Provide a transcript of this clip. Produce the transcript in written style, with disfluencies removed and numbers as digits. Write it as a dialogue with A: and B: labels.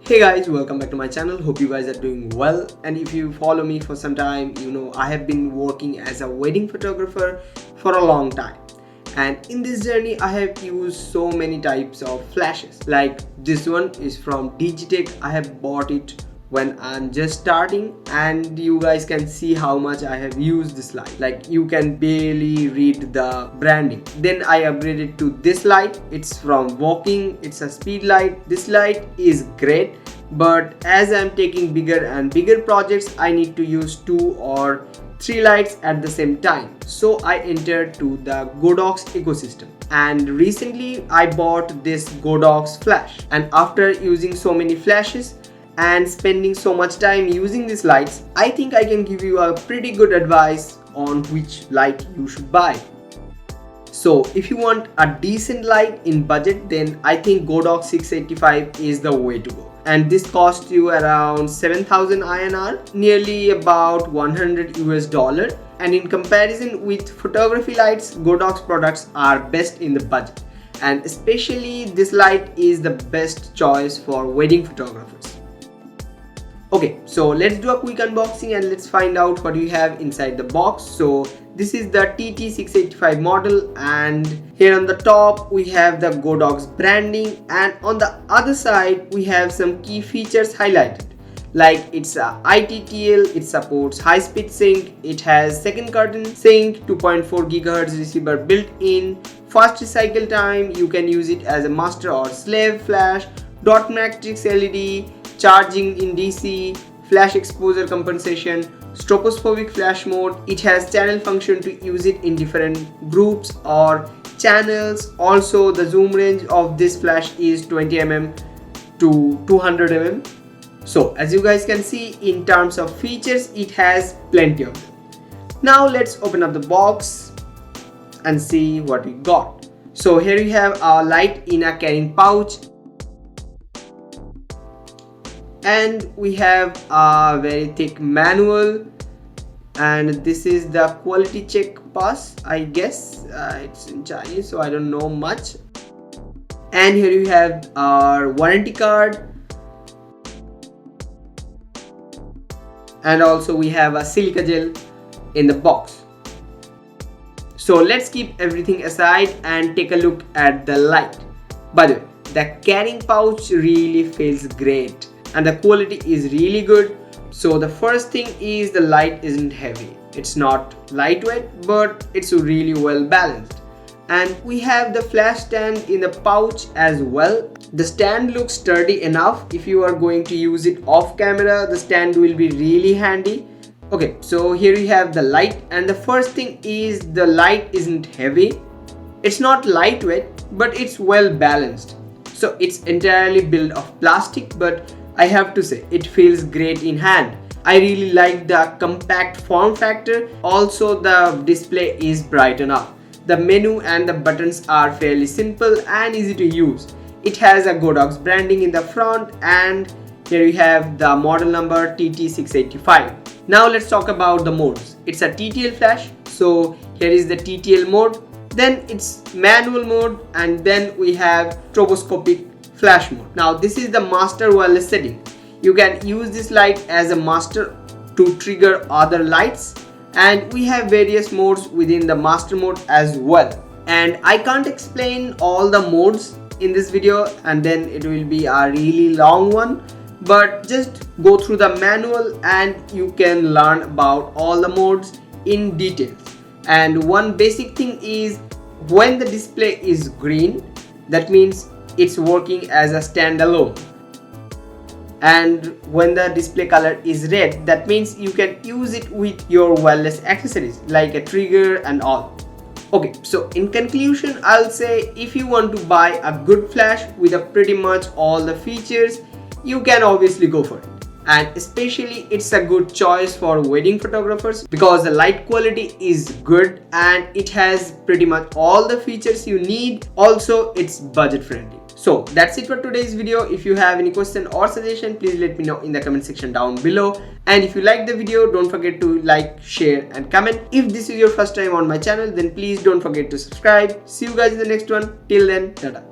A: Hey guys, welcome back to my channel. Hope you guys are doing well, and if you follow me for some time, you know I have been working as a wedding photographer for a long time. And in this journey I have used so many types of flashes. Like this one is from Digitech. I have bought it when I'm just starting, and you guys can see how much I have used this light. Like you can barely read the branding. Then I upgraded to this light. It's from Walking. It's a speed light. This light is great, but as I'm taking bigger and bigger projects, I need to use 2 or 3 lights at the same time. So I entered to the Godox ecosystem, and recently I bought this Godox flash. And after using so many flashes and spending so much time using these lights, I think I can give you a pretty good advice on which light you should buy. So if you want a decent light in budget, then I think Godox 685 is the way to go. And this costs you around 7,000 INR, nearly about $100 US. And in comparison with photography lights, Godox products are best in the budget. And especially this light is the best choice for wedding photographers. Okay, so let's do a quick unboxing and let's find out what we have inside the box. So this is the TT685 model, and here on the top we have the Godox branding, and on the other side we have some key features highlighted. Like it's a E-TTL, it supports high-speed sync, it has second curtain sync, 2.4 GHz receiver built in, fast recycle time, you can use it as a master or slave flash, dot matrix LED, charging in DC, flash exposure compensation, stroboscopic flash mode. It has channel function to use it in different groups or channels. Also the zoom range of this flash is 20 mm to 200 mm. So as you guys can see, in terms of features, it has plenty of them. Now let's open up the box and see what we got. So here we have our light in a carrying pouch, and we have a very thick manual, and this is the quality check pass. I guess it's in Chinese, so I don't know much. And here you have our warranty card, and also we have a silica gel in the box. So let's keep everything aside and take a look at the light. By the way, the carrying pouch really feels great and the quality is really good. So the first thing is the light isn't heavy. It's not lightweight, but it's really well balanced. And we have the flash stand in the pouch as well. The stand looks sturdy enough. If you are going to use it off camera, the stand will be really handy. Okay, so here we have the light, and the first thing is the light isn't heavy. It's not lightweight, but it's well balanced. So it's entirely built of plastic, but I have to say it feels great in hand. I really like the compact form factor. Also the display is bright enough. The menu and the buttons are fairly simple and easy to use. It has a Godox branding in the front, and here we have the model number TT685. Now let's talk about the modes. It's a TTL flash, so here is the TTL mode, then it's manual mode, and then we have stroboscopic flash mode. Now this is the master wireless setting. You can use this light as a master to trigger other lights, and we have various modes within the master mode as well. And I can't explain all the modes in this video, and then it will be a really long one, but just go through the manual and you can learn about all the modes in detail. And one basic thing is, when the display is green, that means it's working as a standalone, and when the display color is red, that means you can use it with your wireless accessories like a trigger and all. Okay, so in conclusion, I'll say if you want to buy a good flash with a pretty much all the features, you can obviously go for it. And especially it's a good choice for wedding photographers because the light quality is good and it has pretty much all the features you need. Also it's budget friendly. So that's it for today's video. If you have any question or suggestion, please let me know in the comment section down below. And if you like the video, don't forget to like, share and comment. If this is your first time on my channel, then please don't forget to subscribe. See you guys in the next one. Till then, tada.